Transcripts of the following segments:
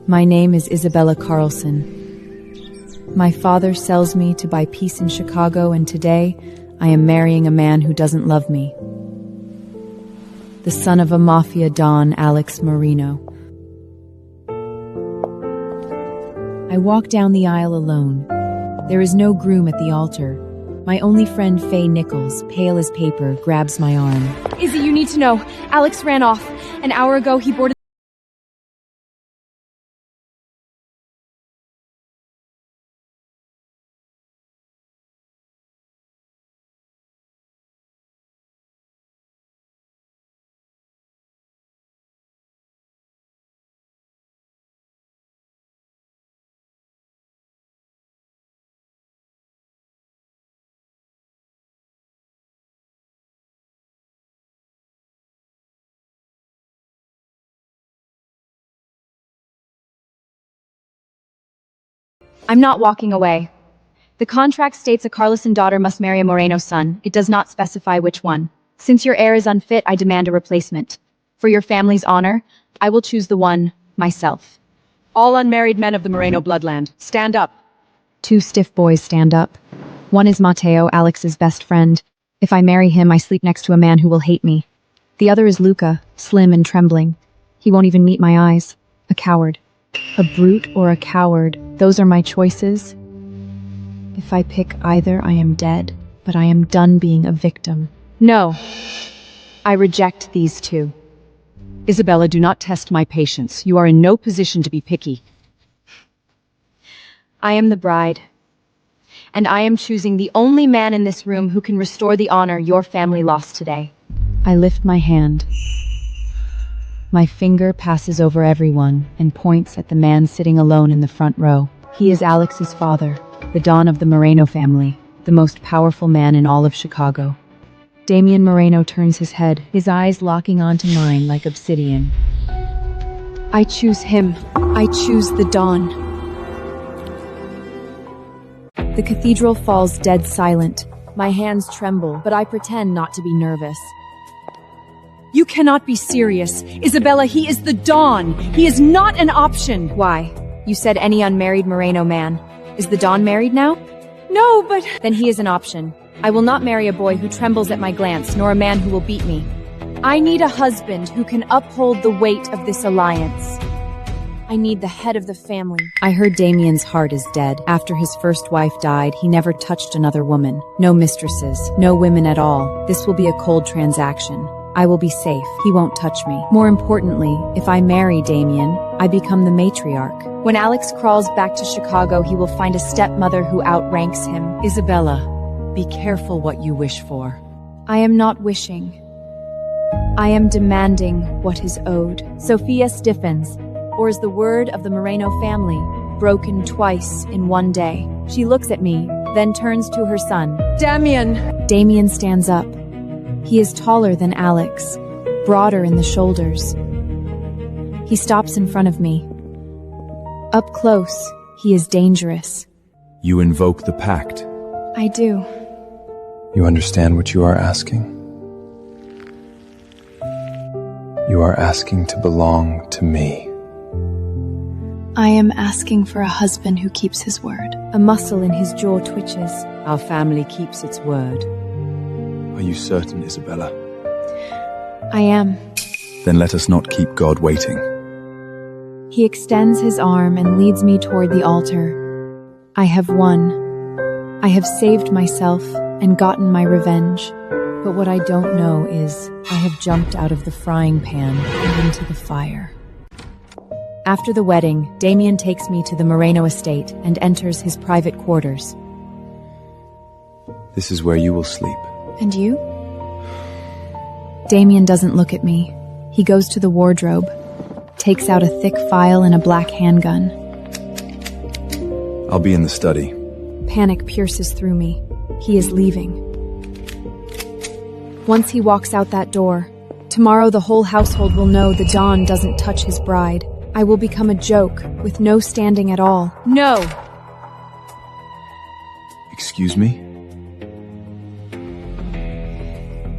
My name is Isabella Carlson. My father sells me to buy peace in Chicago, and today I am marrying a man who doesn't love me. The son of a Mafia Don, Alex Marino. I walk down the aisle alone. There is no groom at the altar. My only friend, Faye Nichols, pale as paper, grabs my arm. Izzy, you need to know. Alex ran off. An hour ago, he boarded. I'm not walking away. The contract states a Carlson daughter must marry a Moreno son. It does not specify which one. Since your heir is unfit, I demand a replacement. For your family's honor, I will choose the one myself. All unmarried men of the Moreno bloodland, stand up. Two stiff boys stand up. One is Mateo, Alex's best friend. If I marry him, I sleep next to a man who will hate me. The other is Luca, slim and trembling. He won't even meet my eyes. A coward. A brute or a coward, those are my choices. If I pick either, I am dead, but I am done being a victim. No, I reject these two. Isabella, do not test my patience. You are in no position to be picky. I am the bride, and I am choosing the only man in this room who can restore the honor your family lost today. I lift my hand. My finger passes over everyone and points at the man sitting alone in the front row. He is Alex's father, the Don of the Moreno family, the most powerful man in all of Chicago. Damian Moreno turns his head, his eyes locking onto mine like obsidian. I choose him. I choose the Don. The cathedral falls dead silent. My hands tremble, but I pretend not to be nervous. You cannot be serious. Isabella, he is the Don. He is not an option. Why? You said any unmarried Moreno man. Is the Don married now? No, but... Then he is an option. I will not marry a boy who trembles at my glance, nor a man who will beat me. I need a husband who can uphold the weight of this alliance. I need the head of the family. I heard Damian's heart is dead. After his first wife died, he never touched another woman. No mistresses, no women at all. This will be a cold transaction. I will be safe. He won't touch me. More importantly, if I marry Damian, I become the matriarch. When Alex crawls back to Chicago, he will find a stepmother who outranks him. Isabella, be careful what you wish for. I am not wishing. I am demanding what is owed. Sophia stiffens, or is the word of the Moreno family, broken twice in one day. She looks at me, then turns to her son. Damian! Damian stands up. He is taller than Alex, broader in the shoulders. He stops in front of me. Up close, he is dangerous. You invoke the pact. I do. You understand what you are asking? You are asking to belong to me. I am asking for a husband who keeps his word. A muscle in his jaw twitches. Our family keeps its word. Are you certain, Isabella? I am. Then let us not keep God waiting. He extends his arm and leads me toward the altar. I have won. I have saved myself and gotten my revenge. But what I don't know is I have jumped out of the frying pan and into the fire. After the wedding, Damian takes me to the Moreno estate and enters his private quarters. This is where you will sleep. And you? Damian doesn't look at me. He goes to the wardrobe, takes out a thick file and a black handgun. I'll be in the study. Panic pierces through me. He is leaving. Once he walks out that door, tomorrow the whole household will know the Don doesn't touch his bride. I will become a joke, with no standing at all. No! Excuse me?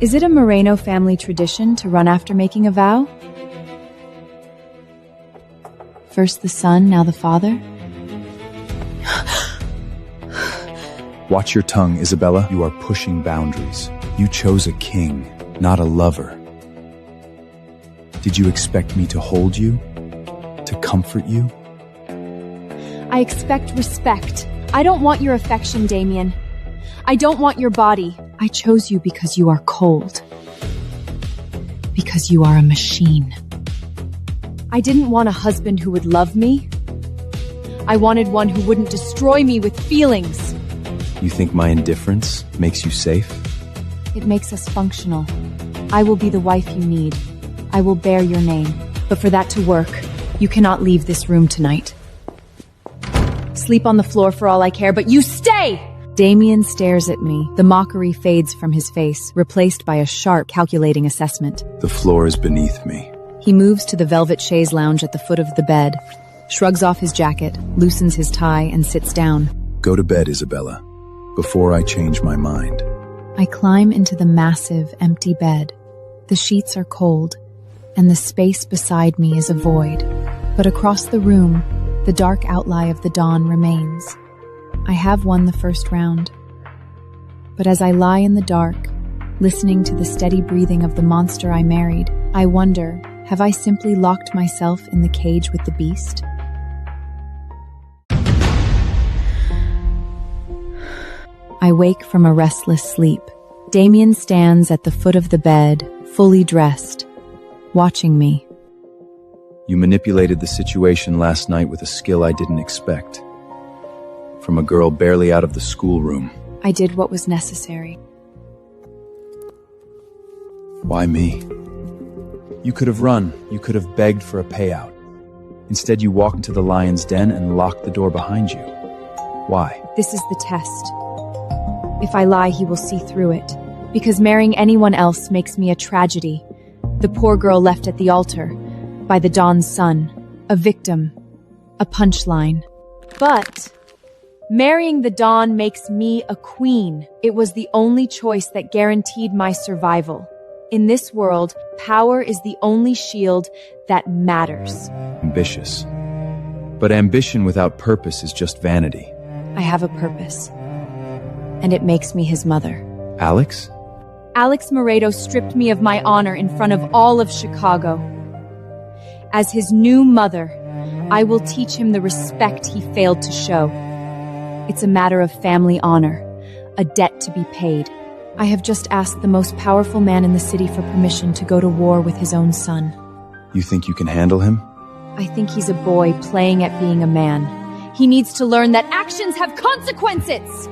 Is it a Moreno family tradition to run after making a vow? First the son, now the father? Watch your tongue, Isabella. You are pushing boundaries. You chose a king, not a lover. Did you expect me to hold you? To comfort you? I expect respect. I don't want your affection, Damien. I don't want your body. I chose you because you are cold. Because you are a machine. I didn't want a husband who would love me. I wanted one who wouldn't destroy me with feelings. You think my indifference makes you safe? It makes us functional. I will be the wife you need. I will bear your name. But for that to work, you cannot leave this room tonight. Sleep on the floor for all I care, but you stay! Damien stares at me. The mockery fades from his face, replaced by a sharp, calculating assessment. The floor is beneath me. He moves to the velvet chaise lounge at the foot of the bed, shrugs off his jacket, loosens his tie, and sits down. Go to bed, Isabella, before I change my mind. I climb into the massive, empty bed. The sheets are cold, and the space beside me is a void. But across the room, the dark outline of the dawn remains. I have won the first round. But as I lie in the dark, listening to the steady breathing of the monster I married, I wonder, have I simply locked myself in the cage with the beast? I wake from a restless sleep. Damien stands at the foot of the bed, fully dressed, watching me. You manipulated the situation last night with a skill I didn't expect. From a girl barely out of the schoolroom. I did what was necessary. Why me? You could have run. You could have begged for a payout. Instead, you walked into the lion's den and locked the door behind you. Why? This is the test. If I lie, he will see through it. Because marrying anyone else makes me a tragedy. The poor girl left at the altar, by the Don's son, a victim, a punchline. But marrying the Don makes me a queen. It was the only choice that guaranteed my survival. In this world, power is the only shield that matters. Ambitious. But ambition without purpose is just vanity. I have a purpose. And it makes me his mother. Alex? Alex Moreto stripped me of my honor in front of all of Chicago. As his new mother, I will teach him the respect he failed to show. It's a matter of family honor, a debt to be paid. I have just asked the most powerful man in the city for permission to go to war with his own son. You think you can handle him? I think he's a boy playing at being a man. He needs to learn that actions have consequences!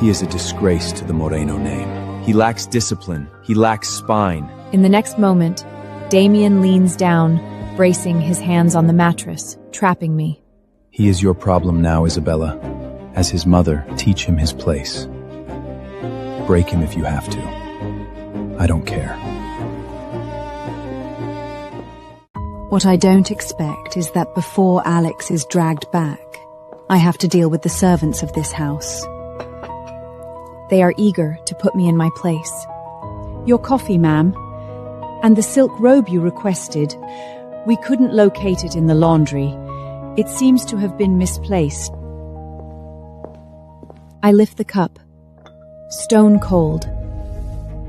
He is a disgrace to the Moreno name. He lacks discipline. He lacks spine. In the next moment, Damien leans down, bracing his hands on the mattress, trapping me. He is your problem now, Isabella. As his mother, teach him his place. Break him if you have to. I don't care. What I don't expect is that before Alex is dragged back, I have to deal with the servants of this house. They are eager to put me in my place. Your coffee, ma'am. And the silk robe you requested. We couldn't locate it in the laundry. It seems to have been misplaced. I lift the cup. Stone cold.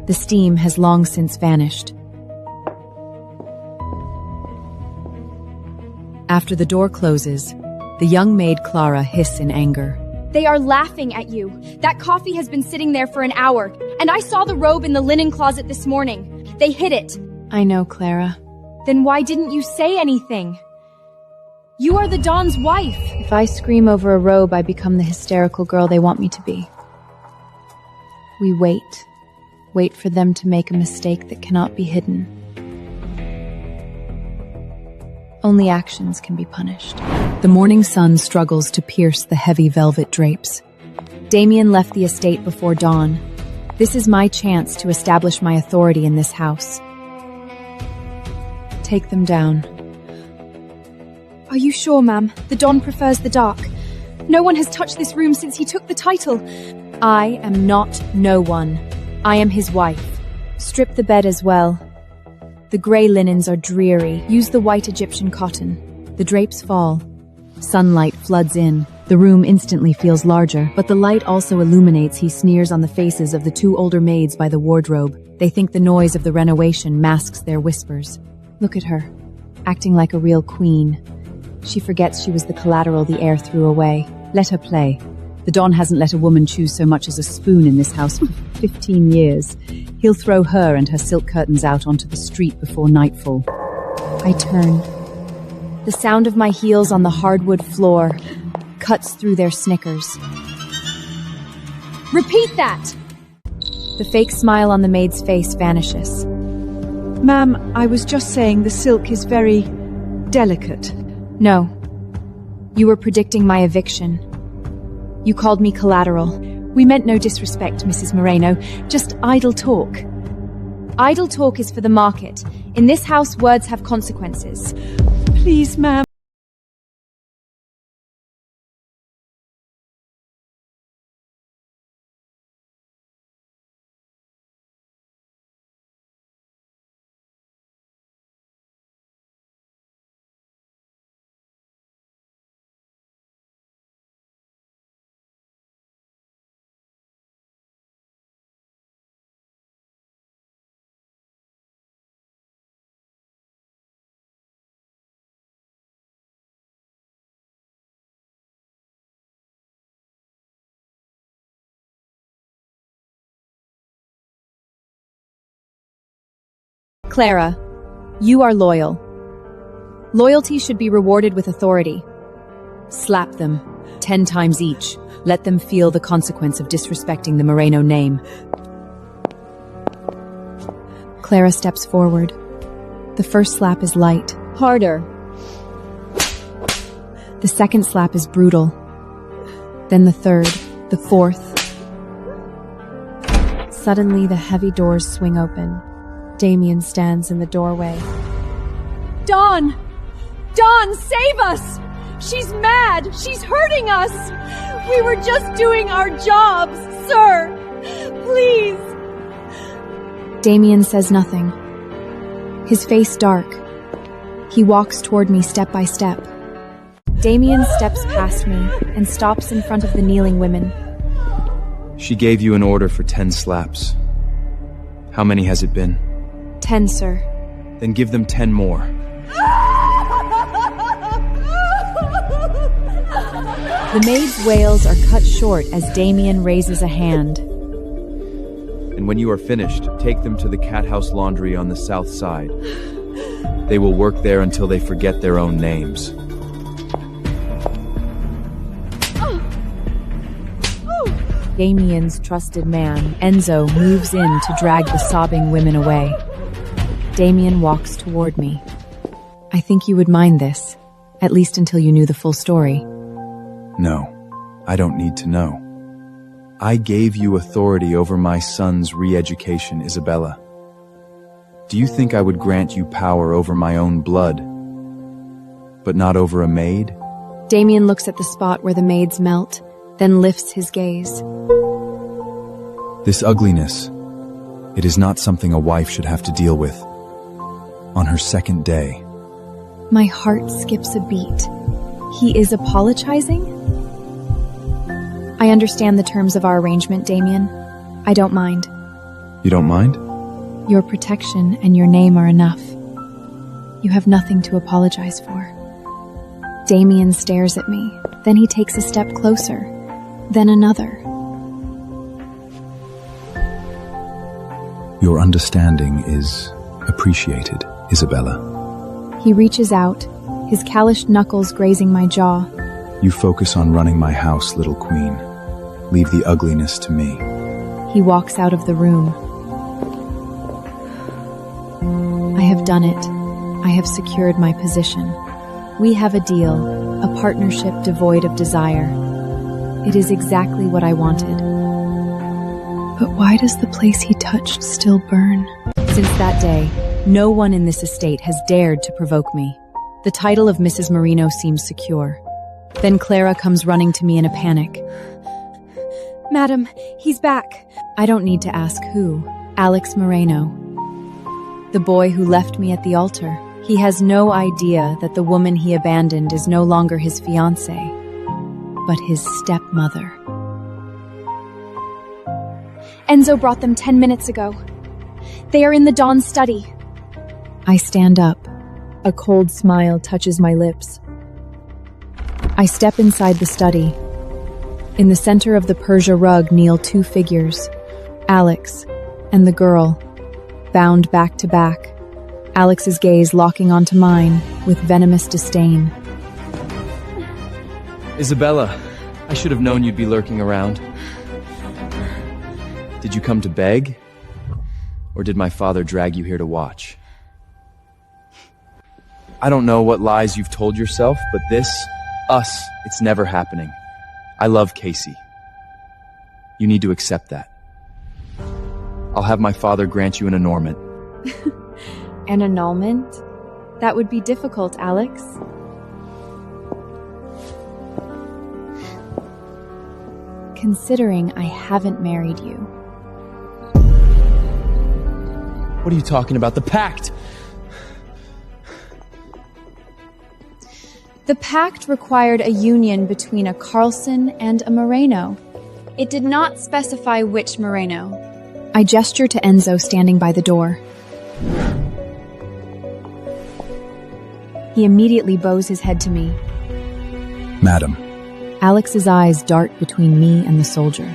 The steam has long since vanished. After the door closes, the young maid Clara hiss in anger. They are laughing at you. That coffee has been sitting there for an hour, and I saw the robe in the linen closet this morning. They hid it. I know, Clara. Then why didn't you say anything? You are the Don's wife. If I scream over a robe, I become the hysterical girl they want me to be. We wait. Wait for them to make a mistake that cannot be hidden. Only actions can be punished. The morning sun struggles to pierce the heavy velvet drapes. Damien left the estate before dawn. This is my chance to establish my authority in this house. Take them down. Are you sure, ma'am? The Don prefers the dark. No one has touched this room since he took the title. I am not no one. I am his wife. Strip the bed as well. The grey linens are dreary. Use the white Egyptian cotton. The drapes fall. Sunlight floods in. The room instantly feels larger, but the light also illuminates. He sneers on the faces of the two older maids by the wardrobe. They think the noise of the renovation masks their whispers. Look at her, acting like a real queen. She forgets she was the collateral the heir threw away. Let her play. The Don hasn't let a woman choose so much as a spoon in this house for 15 years. He'll throw her and her silk curtains out onto the street before nightfall. I turn. The sound of my heels on the hardwood floor cuts through their snickers. Repeat that! The fake smile on the maid's face vanishes. Ma'am, I was just saying the silk is very delicate. No. You were predicting my eviction. You called me collateral. We meant no disrespect, Mrs. Moreno, just idle talk. Idle talk is for the market. In this house, words have consequences. Please, ma'am. Clara, you are loyal. Loyalty should be rewarded with authority. Slap them, 10 times each. Let them feel the consequence of disrespecting the Moreno name. Clara steps forward. The first slap is light. Harder. The second slap is brutal. Then the third, the fourth. Suddenly, the heavy doors swing open. Damien stands in the doorway. Dawn! Dawn, save us! She's mad! She's hurting us! We were just doing our jobs, sir! Please! Damien says nothing. His face dark. He walks toward me step by step. Damien steps past me and stops in front of the kneeling women. She gave you an order for 10 slaps. How many has it been? 10, sir. Then give them 10 more. The maid's wails are cut short as Damien raises a hand. And when you are finished, take them to the cat house laundry on the south side. They will work there until they forget their own names. Damien's trusted man, Enzo, moves in to drag the sobbing women away. Damien walks toward me. I think you would mind this, at least until you knew the full story. No, I don't need to know. I gave you authority over my son's re-education, Isabella. Do you think I would grant you power over my own blood, but not over a maid? Damien looks at the spot where the maids melt, then lifts his gaze. This ugliness, it is not something a wife should have to deal with. On her second day. My heart skips a beat. He is apologizing? I understand the terms of our arrangement, Damien. I don't mind. You don't mind? Your protection and your name are enough. You have nothing to apologize for. Damien stares at me. Then he takes a step closer. Then another. Your understanding is appreciated, Isabella. He reaches out, his calloused knuckles grazing my jaw. You focus on running my house, little queen. Leave the ugliness to me. He walks out of the room. I have done it. I have secured my position. We have a deal, a partnership devoid of desire. It is exactly what I wanted. But why does the place he touched still burn? Since that day, no one in this estate has dared to provoke me. The title of Mrs. Moreno seems secure. Then Clara comes running to me in a panic. Madam, he's back. I don't need to ask who. Alex Moreno. The boy who left me at the altar. He has no idea that the woman he abandoned is no longer his fiancée, but his stepmother. Enzo brought them 10 minutes ago. They are in the Don's study. I stand up. A cold smile touches my lips. I step inside the study. In the center of the Persia rug kneel two figures, Alex and the girl, bound back to back, Alex's gaze locking onto mine with venomous disdain. Isabella, I should have known you'd be lurking around. Did you come to beg? Or did my father drag you here to watch? I don't know what lies you've told yourself, but us, it's never happening. I love Casey. You need to accept that. I'll have my father grant you an annulment. An annulment? That would be difficult, Alex. Considering I haven't married you. What are you talking about? The pact! The pact required a union between a Carlson and a Moreno. It did not specify which Moreno. I gesture to Enzo standing by the door. He immediately bows his head to me. Madam. Alex's eyes dart between me and the soldier.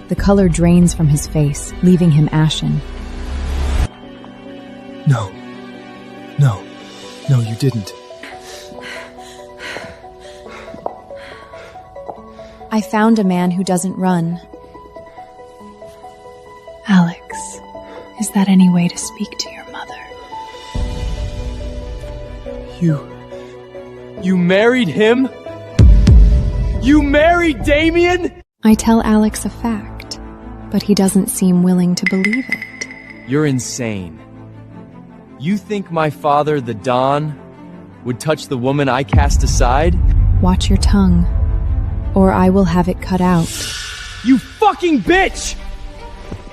The color drains from his face, leaving him ashen. No, you didn't. I found a man who doesn't run. Alex, is that any way to speak to your mother? You married him? You married Damien? I tell Alex a fact, but he doesn't seem willing to believe it. You're insane. You think my father, the Don, would touch the woman I cast aside? Watch your tongue, or I will have it cut out. You fucking bitch!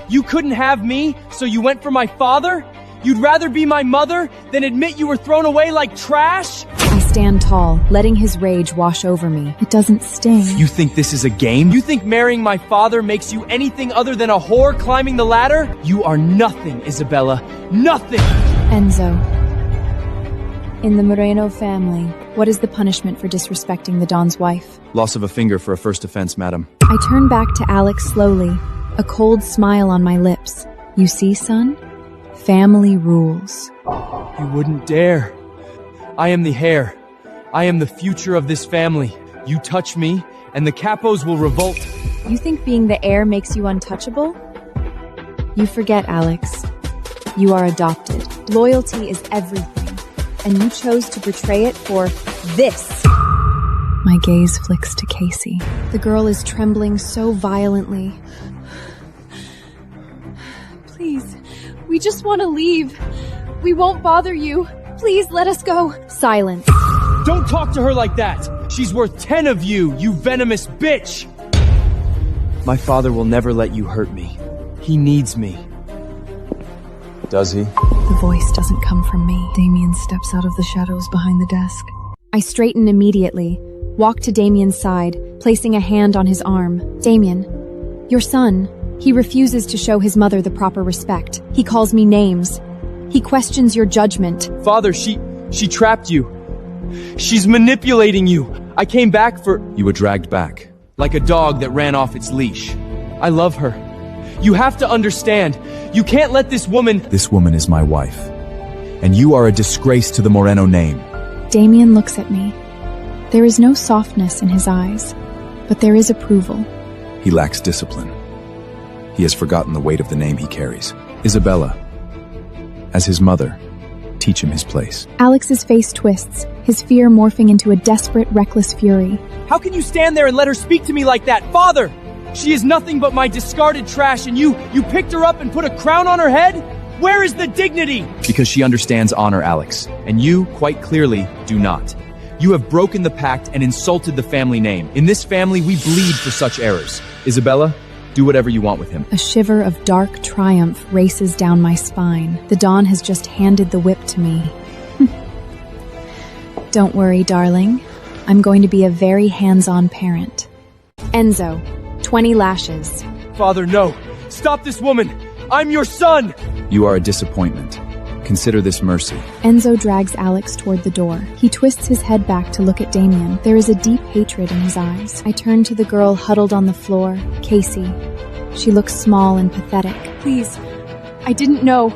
You couldn't have me, so you went for my father? You'd rather be my mother than admit you were thrown away like trash? I stand tall, letting his rage wash over me. It doesn't sting. You think this is a game? You think marrying my father makes you anything other than a whore climbing the ladder? You are nothing, Isabella. Nothing! Enzo, in the Moreno family, what is the punishment for disrespecting the Don's wife? Loss of a finger for a first offense, madam. I turn back to Alex slowly, a cold smile on my lips. You see, son? Family rules. You wouldn't dare. I am the heir. I am the future of this family. You touch me, and the capos will revolt. You think being the heir makes you untouchable? You forget, Alex. You are adopted. Loyalty is everything, and you chose to betray it for this. My gaze flicks to Casey. The girl is trembling so violently. Please, we just want to leave. We won't bother you. Please let us go. Silence. Don't talk to her like that. She's worth 10 of you, you venomous bitch. My father will never let you hurt me. He needs me. Does he? The voice doesn't come from me. Damien steps out of the shadows behind the desk. I straighten immediately, walk to Damien's side, placing a hand on his arm. Damien, your son. He refuses to show his mother the proper respect. He calls me names. He questions your judgment. Father, she trapped you. She's manipulating you. I came back for... You were dragged back. Like a dog that ran off its leash. I love her. You have to understand. You can't let this woman... This woman is my wife. And you are a disgrace to the Moreno name. Damien looks at me. There is no softness in his eyes, but there is approval. He lacks discipline. He has forgotten the weight of the name he carries. Isabella, as his mother, teach him his place. Alex's face twists, his fear morphing into a desperate, reckless fury. How can you stand there and let her speak to me like that? Father! She is nothing but my discarded trash, and you picked her up and put a crown on her head? Where is the dignity? Because she understands honor, Alex, and you, quite clearly, do not. You have broken the pact and insulted the family name. In this family, we bleed for such errors. Isabella, Do whatever you want with him. A shiver of dark triumph races down my spine. The dawn has just handed the whip to me. Don't worry, darling. I'm going to be a very hands-on parent. Enzo, 20 lashes. Father, no! Stop this woman! I'm your son! You are a disappointment. Consider this mercy. Enzo drags Alex toward the door. He twists his head back to look at Damien. There is a deep hatred in his eyes. I turn to the girl huddled on the floor, Casey. She looks small and pathetic. Please, I didn't know.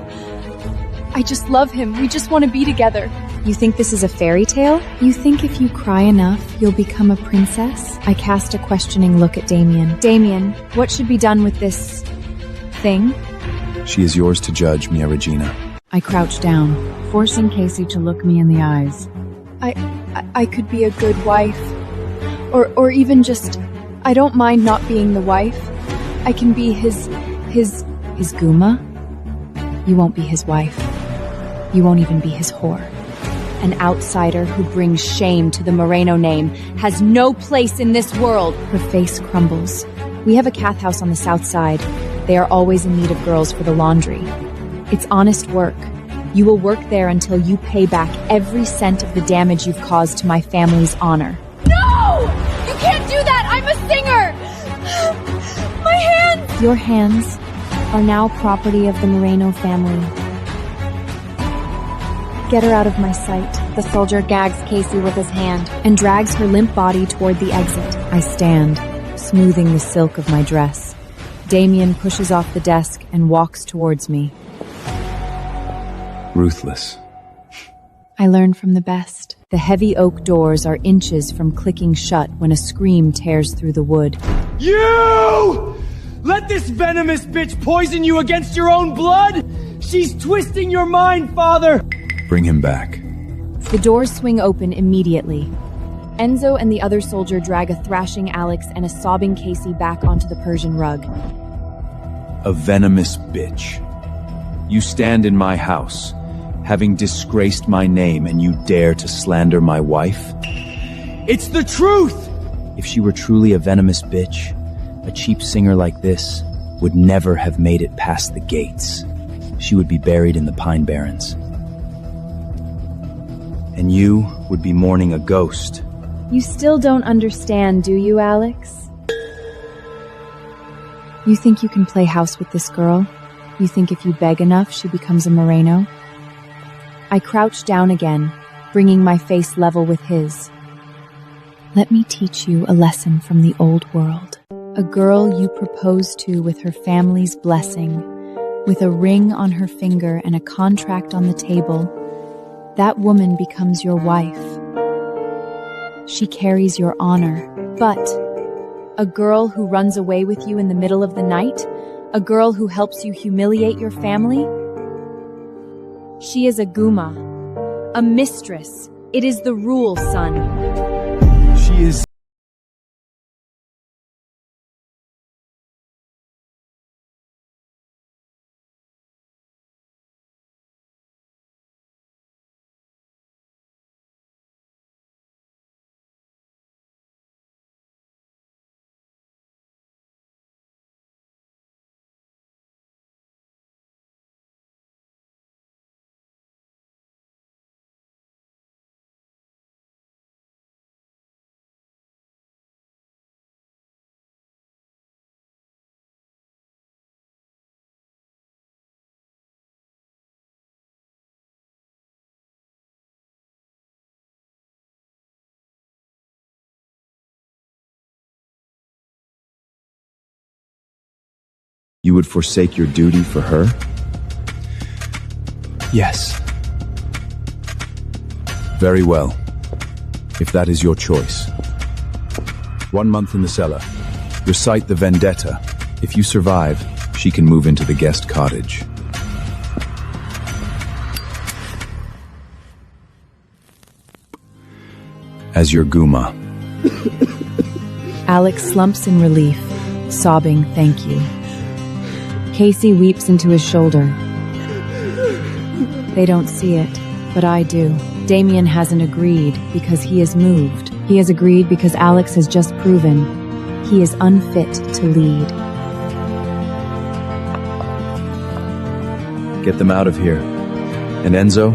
I just love him. We just want to be together. You think this is a fairy tale? You think if you cry enough, you'll become a princess? I cast a questioning look at Damien. Damien, what should be done with this thing? She is yours to judge, Mia Regina. I crouch down, forcing Casey to look me in the eyes. I could be a good wife. Or even just, I don't mind not being the wife. I can be his Guma? You won't be his wife. You won't even be his whore. An outsider who brings shame to the Moreno name has no place in this world. Her face crumbles. We have a cath house on the south side. They are always in need of girls for the laundry. It's honest work. You will work there until you pay back every cent of the damage you've caused to my family's honor. No! You can't do that! I'm a singer! My hands! Your hands are now property of the Moreno family. Get her out of my sight. The soldier gags Casey with his hand and drags her limp body toward the exit. I stand, smoothing the silk of my dress. Damien pushes off the desk and walks towards me. Ruthless. I learn from the best. The heavy oak doors are inches from clicking shut when a scream tears through the wood. You! Let this venomous bitch poison you against your own blood? She's twisting your mind, Father! Bring him back. The doors swing open immediately. Enzo and the other soldier drag a thrashing Alex and a sobbing Casey back onto the Persian rug. A venomous bitch. You stand in my house, having disgraced my name, and you dare to slander my wife? It's the truth! If she were truly a venomous bitch, a cheap singer like this would never have made it past the gates. She would be buried in the Pine Barrens. And you would be mourning a ghost. You still don't understand, do you, Alex? You think you can play house with this girl? You think if you beg enough, she becomes a Moreno? I crouch down again, bringing my face level with his. Let me teach you a lesson from the old world. A girl you propose to with her family's blessing, with a ring on her finger and a contract on the table, that woman becomes your wife. She carries your honor. But a girl who runs away with you in the middle of the night, a girl who helps you humiliate your family, she is a Guma, a mistress. It is the rule, son. She is... You would forsake your duty for her? Yes. Very well, if that is your choice. 1 month in the cellar. Recite the vendetta. If you survive, she can move into the guest cottage. As your Guma. Alex slumps in relief, sobbing thank you. Casey weeps into his shoulder. They don't see it, but I do. Damien hasn't agreed because he is moved. He has agreed because Alex has just proven he is unfit to lead. Get them out of here. And Enzo,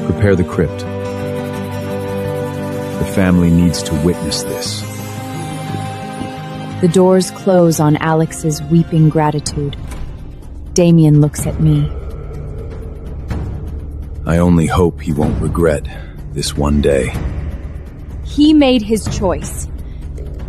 prepare the crypt. The family needs to witness this. The doors close on Alex's weeping gratitude. Damien looks at me. I only hope he won't regret this one day. He made his choice.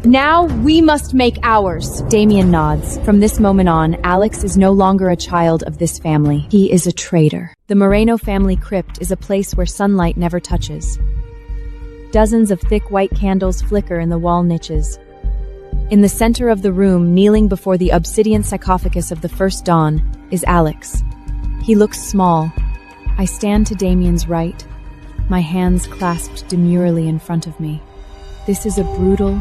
Now we must make ours. Damien nods. From this moment on, Alex is no longer a child of this family. He is a traitor. The Moreno family crypt is a place where sunlight never touches. Dozens of thick white candles flicker in the wall niches. In the center of the room, kneeling before the obsidian sarcophagus of the first dawn, is Alex. He looks small. I stand to Damien's right, my hands clasped demurely in front of me. This is a brutal,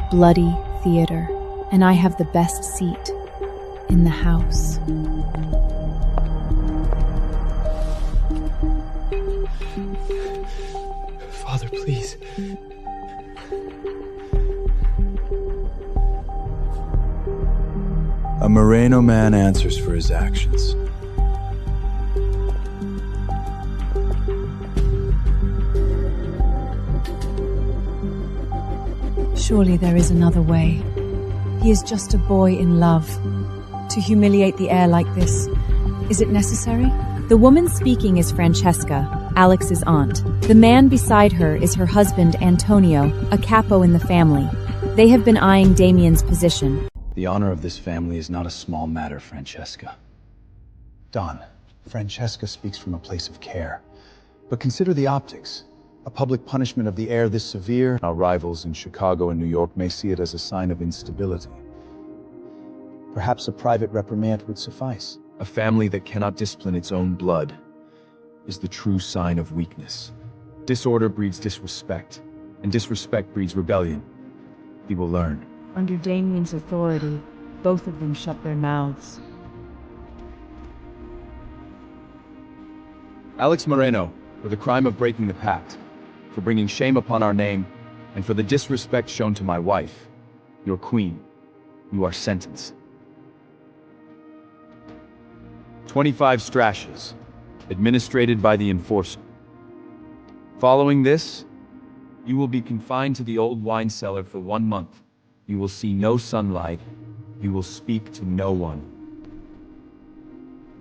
bloody theater, and I have the best seat in the house. Father, please. A Moreno man answers for his actions. Surely there is another way. He is just a boy in love. To humiliate the heir like this, is it necessary? The woman speaking is Francesca, Alex's aunt. The man beside her is her husband, Antonio, a capo in the family. They have been eyeing Damien's position. The honor of this family is not a small matter, Francesca. Don, Francesca speaks from a place of care. But consider the optics. A public punishment of the heir this severe, our rivals in Chicago and New York may see it as a sign of instability. Perhaps a private reprimand would suffice. A family that cannot discipline its own blood is the true sign of weakness. Disorder breeds disrespect, and disrespect breeds rebellion. He will learn. Under Damien's authority, both of them shut their mouths. Alex Moreno, for the crime of breaking the pact, for bringing shame upon our name, and for the disrespect shown to my wife, your queen, you are sentenced. 25 strashes, administrated by the enforcer. Following this, you will be confined to the old wine cellar for 1 month. You will see no sunlight. You will speak to no one.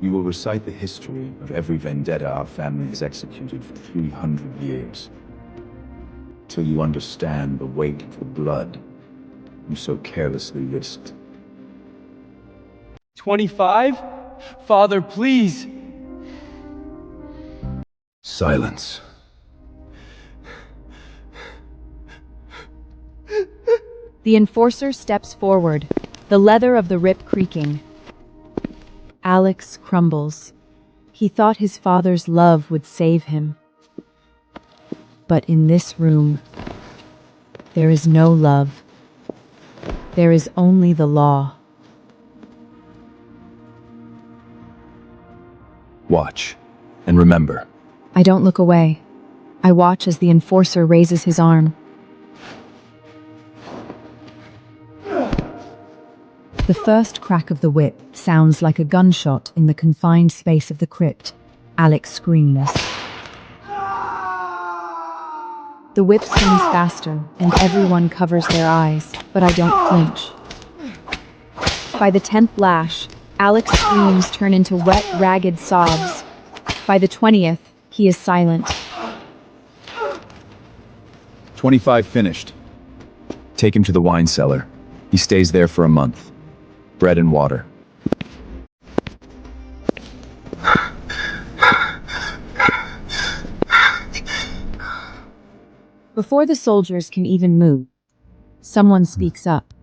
You will recite the history of every vendetta our family has executed for 300 years, till you understand the weight of the blood you so carelessly risked. 25? Father, please. Silence. The enforcer steps forward, the leather of the rip creaking. Alex crumbles. He thought his father's love would save him. But in this room, there is no love. There is only the law. Watch, and remember. I don't look away. I watch as the enforcer raises his arm. The first crack of the whip sounds like a gunshot in the confined space of the crypt. Alex screams. The whip swings faster, and everyone covers their eyes, but I don't flinch. By the 10th lash, Alex's screams turn into wet, ragged sobs. By the 20th, he is silent. 25 finished. Take him to the wine cellar. He stays there for a month. Bread and water. Before the soldiers can even move, someone speaks up.